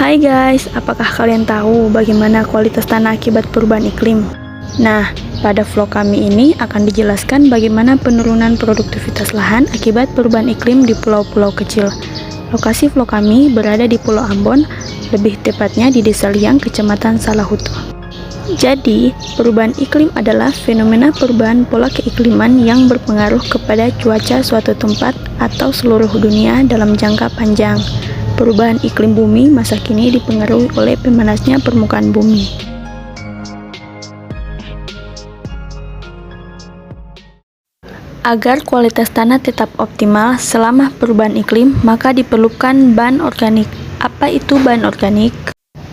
Hai guys, apakah kalian tahu bagaimana kualitas tanah akibat perubahan iklim? Nah, pada vlog kami ini akan dijelaskan bagaimana penurunan produktivitas lahan akibat perubahan iklim di pulau-pulau kecil. Lokasi vlog kami berada di Pulau Ambon, lebih tepatnya di Desa Liang, Kecamatan Salahutu. Jadi, perubahan iklim adalah fenomena perubahan pola keikliman yang berpengaruh kepada cuaca suatu tempat atau seluruh dunia dalam jangka panjang. Perubahan iklim bumi masa kini dipengaruhi oleh pemanasnya permukaan bumi. Agar kualitas tanah tetap optimal selama perubahan iklim, maka diperlukan bahan organik. Apa itu bahan organik?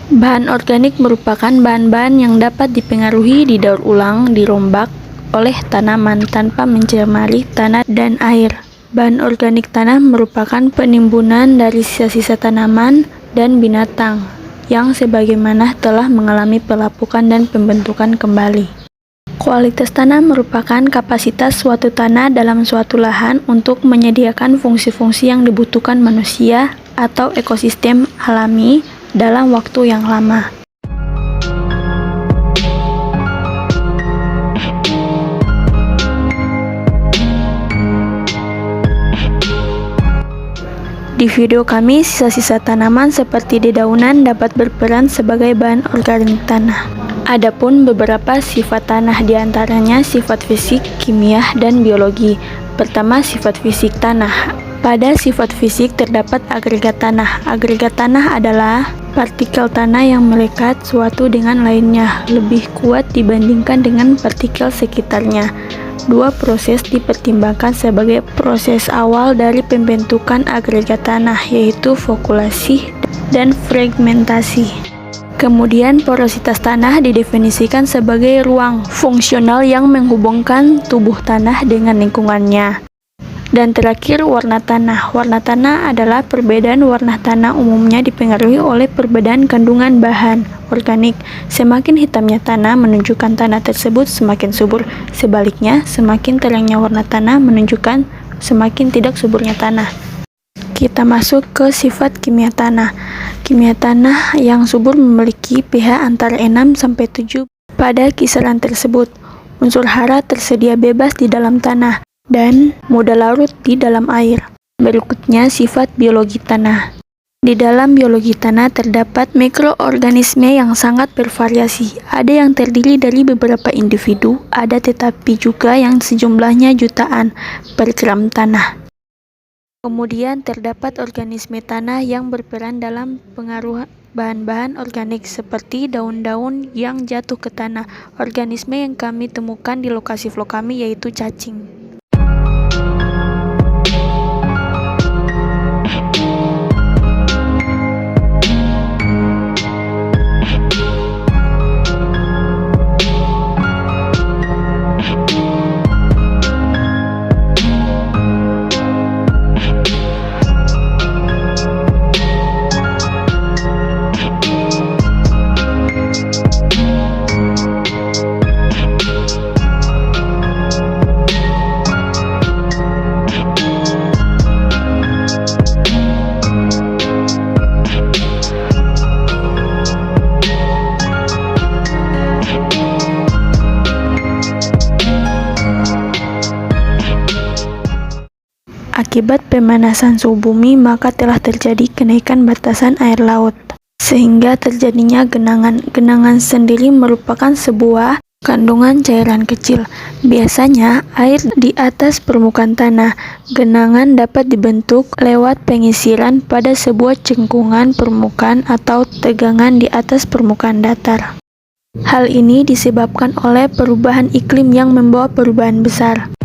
Bahan organik merupakan bahan-bahan yang dapat dipengaruhi, didaur ulang, dirombak oleh tanaman tanpa mencemari tanah dan air. Bahan organik tanah merupakan penimbunan dari sisa-sisa tanaman dan binatang yang sebagaimana telah mengalami pelapukan dan pembentukan kembali. Kualitas tanah merupakan kapasitas suatu tanah dalam suatu lahan untuk menyediakan fungsi-fungsi yang dibutuhkan manusia atau ekosistem alami dalam waktu yang lama. Di video kami, sisa-sisa tanaman seperti dedaunan dapat berperan sebagai bahan organik tanah. Adapun beberapa sifat tanah diantaranya sifat fisik, kimia, dan biologi. Pertama, sifat fisik tanah. Pada sifat fisik terdapat agregat tanah. Agregat tanah adalah partikel tanah yang melekat suatu dengan lainnya, lebih kuat dibandingkan dengan partikel sekitarnya. Dua proses dipertimbangkan sebagai proses awal dari pembentukan agregat tanah, yaitu fokulasi dan fragmentasi. Kemudian porositas tanah didefinisikan sebagai ruang fungsional yang menghubungkan tubuh tanah dengan lingkungannya. Dan terakhir, warna tanah. Warna tanah adalah perbedaan warna tanah, umumnya dipengaruhi oleh perbedaan kandungan bahan organik. Semakin hitamnya tanah menunjukkan tanah tersebut semakin subur. Sebaliknya, semakin terangnya warna tanah menunjukkan semakin tidak suburnya tanah. Kita masuk ke sifat kimia tanah. Kimia tanah yang subur memiliki pH antara 6-7 pada kisaran tersebut. Unsur hara tersedia bebas di dalam tanah dan mudah larut di dalam air. Berikutnya, sifat biologi tanah. Di dalam biologi tanah terdapat mikroorganisme yang sangat bervariasi. Ada yang terdiri dari beberapa individu, ada tetapi juga yang sejumlahnya jutaan per gram tanah. Kemudian terdapat organisme tanah yang berperan dalam pengaruh bahan-bahan organik seperti daun-daun yang jatuh ke tanah. Organisme yang kami temukan di lokasi vlog kami yaitu cacing. Akibat pemanasan suhu bumi, maka telah terjadi kenaikan batasan air laut, sehingga terjadinya genangan. Genangan sendiri merupakan sebuah kandungan cairan kecil, biasanya air di atas permukaan tanah. Genangan dapat dibentuk lewat pengisiran pada sebuah cengkungan permukaan atau tegangan di atas permukaan datar. Hal ini disebabkan oleh perubahan iklim yang membawa perubahan besar.